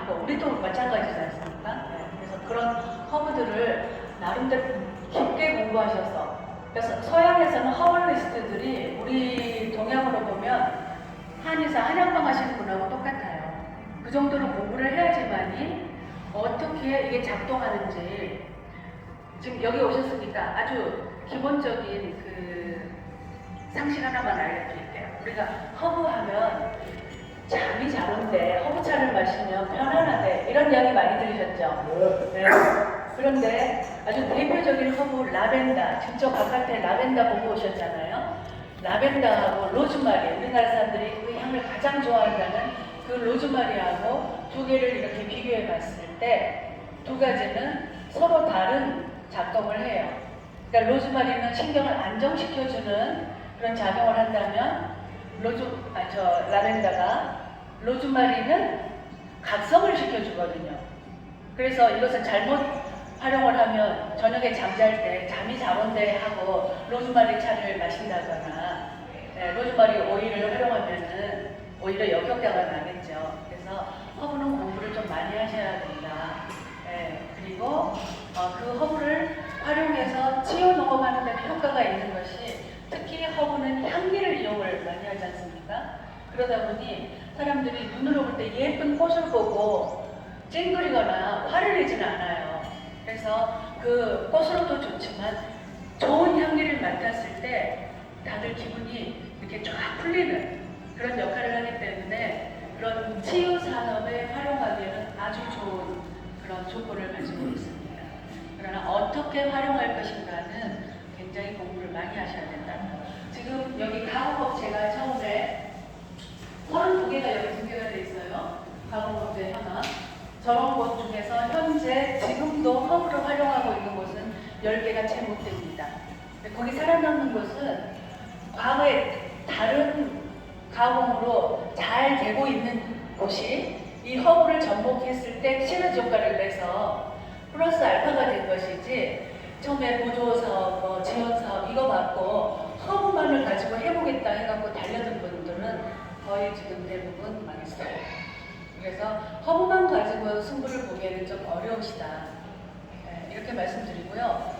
하고 우리도 마찬가지지 않습니까? 네, 그래서 그런 허브들을 나름대로 깊게 공부하셔서 그래서 서양에서는 허벌리스트들이 우리 동양으로 보면 한의사 한약방 하시는 분하고 똑같아요. 그 정도로 공부를 해야지만이 어떻게 이게 작동하는지 지금 여기 오셨으니까 아주 기본적인 그 상식 하나만 알려드릴게요. 우리가 허브하면 잠이 잘 온대, 허브차를 마시면 편안하대 이런 이야기 많이 들으셨죠? 네. 그런데 아주 대표적인 허브 라벤더, 직접 바깥에 라벤더 보고 오셨잖아요. 라벤더하고 로즈마리, 우리나라 사람들이 그 향을 가장 좋아한다는 그 로즈마리하고 두 개를 이렇게 비교해 봤을 때 두 가지는 서로 다른 작동을 해요. 그러니까 로즈마리는 신경을 안정시켜주는 그런 작용을 한다면 라벤더가 로즈마리는 각성을 시켜주거든요. 그래서 이것을 잘못 활용을 하면 저녁에 잠잘 때 잠이 잘 온대 하고 로즈마리 차를 마신다거나 로즈마리 오일을 활용하면은 오히려 역효과가 나겠죠. 그래서 허브는 공부를 좀 많이 하셔야 된다. 그리고 그 허브를 활용해서 치유 녹음하는 데는 효과가 있는 것이 특히 허브는 향기를 이용을 많이 하지 않습니까? 그러다 보니 사람들이 눈으로 볼 때 예쁜 꽃을 보고 찡그리거나 화를 내지는 않아요. 그래서 그 꽃으로도 좋지만 좋은 향기를 맡았을 때 다들 기분이 이렇게 쫙 풀리는 그런 역할을 하기 때문에 그런 치유 산업에 활용하기에는 아주 좋은 그런 조건을 가지고 있습니다. 그러나 어떻게 활용할 것인가는 굉장히 공부를 많이 하셔야 된다. 지금 여기 가공법 제가 처음에 32개가 여기 등재가 돼 있어요. 가공법제 하나. 저런 곳 중에서 현재 지금도 허브를 활용하고 있는 곳은 10개가 채 못 됩니다. 거기 살아남는 곳은 과거에 다른 가공으로 잘 되고 있는 곳이 이 허브를 접목했을 때 시너지 효과를 내서 플러스 알파가 된 것이지 처음에 보조사업, 지원사업 이거 받고 허브만을 가지고 해보겠다 해갖고 달려든 분들은 거의 지금 대부분 망했어요. 그래서 허브만 가지고 승부를 보기에는 좀 어려우시다. 이렇게 말씀드리고요.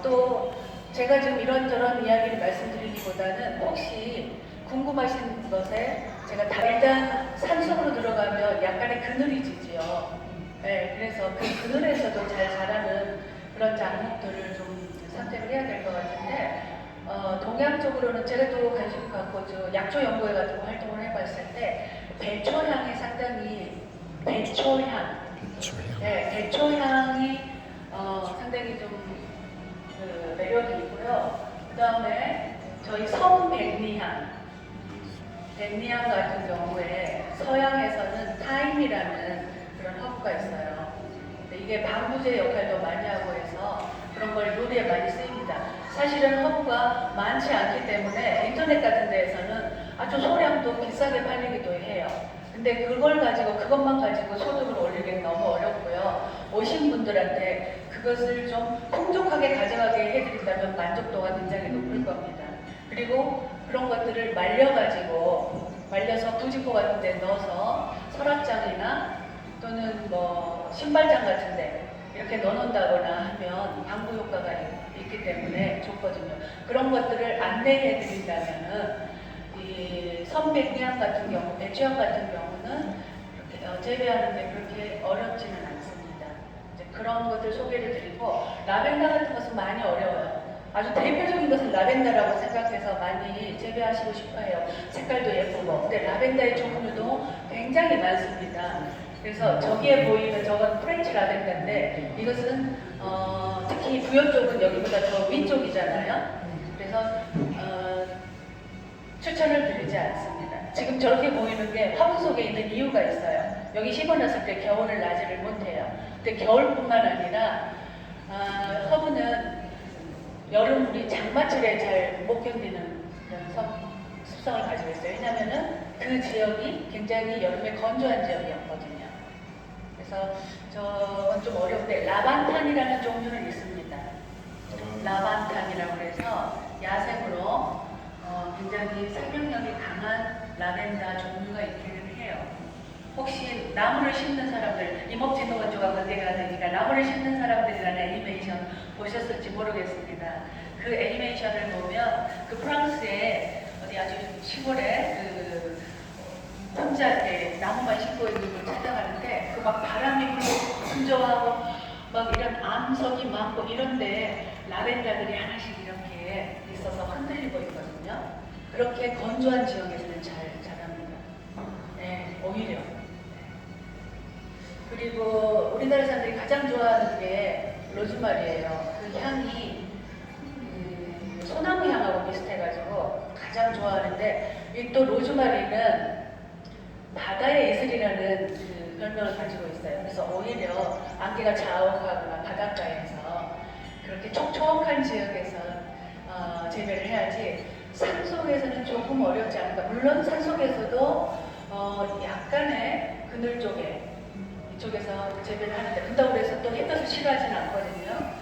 또 제가 지금 이런저런 이야기를 말씀드리기보다는 혹시 궁금하신 것에 제가 일단 산속으로 들어가면 약간의 그늘이 지지요. 그래서 그 그늘에서도 잘 자라는 그런 작물들을 좀 선택을 해야 될 것 같은데 동양 쪽으로는 제가 또 관심 갖고 약초 연구회 같은 거 활동을 해봤을 때 배초향이 상당히 배초향. 배초향이 상당히 좀 그 매력이 있고요. 그 다음에 저희 성백리향, 백리향 같은 경우에 서양에서는 타임이라는 그런 허브가 있어요. 이게 방부제 역할도 많이 하고 해서 그런 걸 요리에 많이 쓰입니다. 사실은 허브가 많지 않기 때문에 인터넷 같은 데에서는 아주 소량도 비싸게 팔리기도 해요. 근데 그것만 가지고 소득을 올리기는 너무 어렵고요. 오신 분들한테 그것을 좀 풍족하게 가져가게 해드린다면 만족도가 굉장히 높을 겁니다. 그리고 그런 것들을 말려서 부직포 같은 데 넣어서 서랍장이나 또는 신발장 같은 데 이렇게 넣어놓는다거나 하면 방부 효과가 있기 때문에 좋거든요. 그런 것들을 안내해 드린다면은 이 선백향 같은 경우, 배추향 같은 경우는 이렇게 재배하는데 그렇게 어렵지는 않습니다. 이제 그런 것들 소개를 드리고 라벤더 같은 것은 많이 어려워요. 아주 대표적인 것은 라벤더라고 생각해서 많이 재배하시고 싶어요. 색깔도 예쁘고. 근데 라벤더의 종류도 굉장히 많습니다. 그래서 저기에 보이는 저건 프렌치 라벤더인데 이것은 특히 부여 쪽은 여기보다 더 위쪽이잖아요. 그래서 추천을 드리지 않습니다. 지금 저렇게 보이는 게 화분 속에 있는 이유가 있어요. 여기 심어놨을 때 겨울을 나지를 못해요. 근데 겨울뿐만 아니라 허브는 여름 우리 장마철에 잘 못 견디는 그런 습성을 가지고 있어요. 왜냐하면 그 지역이 굉장히 여름에 건조한 지역이었거든요. 그래서 저건 좀 어려운데 라반탄이라는 종류는 있습니다. 라반탄이라고 해서 야생으로 굉장히 생명력이 강한 라벤더 종류가 있기는 해요. 혹시 나무를 심는 사람들, 임업진흥원조가 건대가 되니까 나무를 심는 사람들이라는 애니메이션 보셨을지 모르겠습니다. 그 애니메이션을 보면 그 프랑스의 어디 아주 시골에 그 혼자 이렇게 나무만 심고 있는 걸 찾아가는데 그 막 바람이 불고 분조하고 막 이런 암석이 많고 이런데 라벤더들이 하나씩 이렇게 있어서 흔들리고 있거든요. 그렇게 건조한 지역에서는 잘 자랍니다. 네, 오히려. 그리고 우리나라 사람들이 가장 좋아하는 게 로즈마리예요. 그 향이 소나무 향하고 비슷해가지고 가장 좋아하는데 이 또 로즈마리는 바다의 이슬이라는 그 별명을 가지고 있어요. 그래서 오히려 안개가 자욱하거나 바닷가에서 그렇게 촉촉한 지역에서 재배를 해야지 산속에서는 조금 어렵지 않을까. 물론 산속에서도 약간의 그늘 쪽에 이쪽에서 재배를 하는데 그렇다고 해서 또 햇볕을 싫어하지는 않거든요.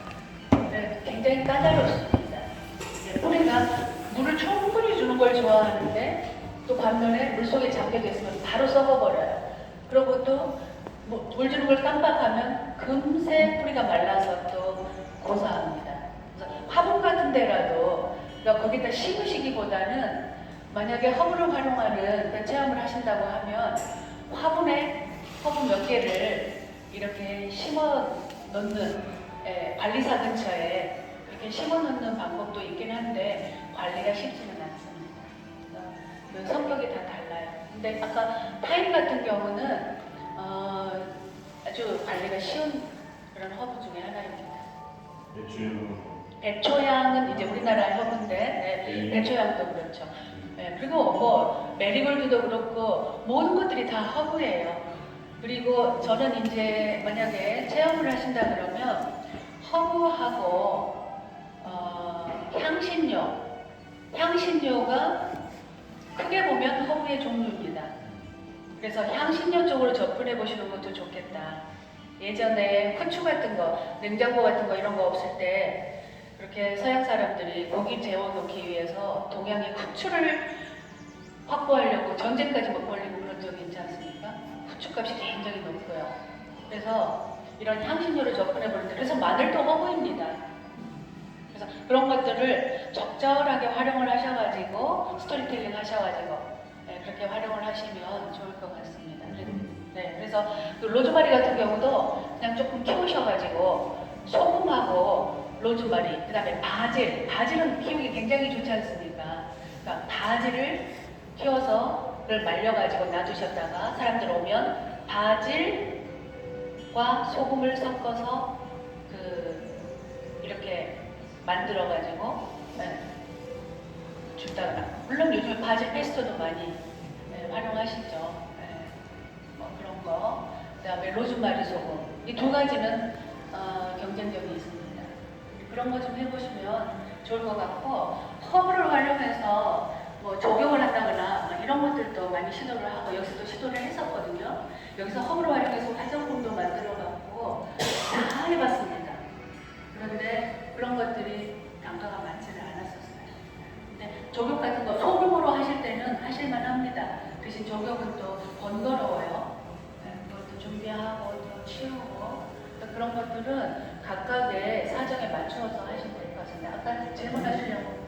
네, 굉장히 까다롭습니다. 네, 뿌리가 물을 충분히 주는 걸 좋아하는데 또 반면에 물속에 잠겨져 있으면 바로 썩어버려요. 그리고 또 물 주는 걸 깜빡하면 금세 뿌리가 말라서 또 고사합니다. 그래서 화분 같은 데라도 그러니까 거기다 심으시기보다는 만약에 허브를 활용하는 체험을 하신다고 하면 화분에 허브 몇 개를 이렇게 심어 놓는 관리사 근처에 그렇게 심어 놓는 방법도 있긴 한데 관리가 쉽지는 않습니다. 그 성격이 다 달라요. 근데 아까 타임 같은 경우는 아주 관리가 쉬운 그런 허브 중에 하나입니다. 백초향은 이제 우리나라 허브인데 백초향도 그렇죠. 그리고 뭐 메리골드도 그렇고 모든 것들이 다 허브예요. 그리고 저는 이제 만약에 체험을 하신다 그러면 허브하고 향신료가 크게 보면 허브의 종류입니다. 그래서 향신료 쪽으로 접근해 보시는 것도 좋겠다. 예전에 후추 같은 거, 냉장고 같은 거 이런 거 없을 때 그렇게 서양 사람들이 고기 재워놓기 위해서 동양의 후추를 확보하려고 전쟁까지 못 벌리고 그런 적이 있지 않습니까? 후추값이 굉장히 높고요. 그래서 이런 향신료를 접근해 보는데 그래서 마늘도 허브입니다. 그래서 그런 것들을 적절하게 활용을 하셔가지고 스토리텔링 하셔가지고 그렇게 활용을 하시면 좋을 것 같습니다. 네, 그래서 그 로즈마리 같은 경우도 그냥 조금 키우셔가지고 소금하고 로즈마리, 그 다음에 바질은 키우기 굉장히 좋지 않습니까? 그러니까 바질을 키워서 그걸 말려가지고 놔두셨다가 사람들 오면 바질과 소금을 섞어서 이렇게 만들어가지고 주다가 물론 요즘 바질 페스토도 많이 활용하시죠. 뭐 그런 거. 그다음에 로즈마리 소금 이 두 가지는 경쟁력이 있습니다. 그런 거 좀 해보시면 좋을 것 같고 허브를 활용해서 뭐 조경을 한다거나 이런 것들도 많이 시도를 하고 여기서도 시도를 했었거든요. 여기서 허브를 활용해서 화장품도 만들어갖고 다 해봤습니다. 그런데 그런 것들이 단가가 많지는 않았었어요. 근데 조경 같은 거 소규모로 하실 때는 하실만 합니다. 대신 조경은 또 번거로워요. 그것도 준비하고 또 치우고 그런 것들은 각각의 사정에 맞추어서 하시면 될 것 같습니다. 아까 질문하시려고.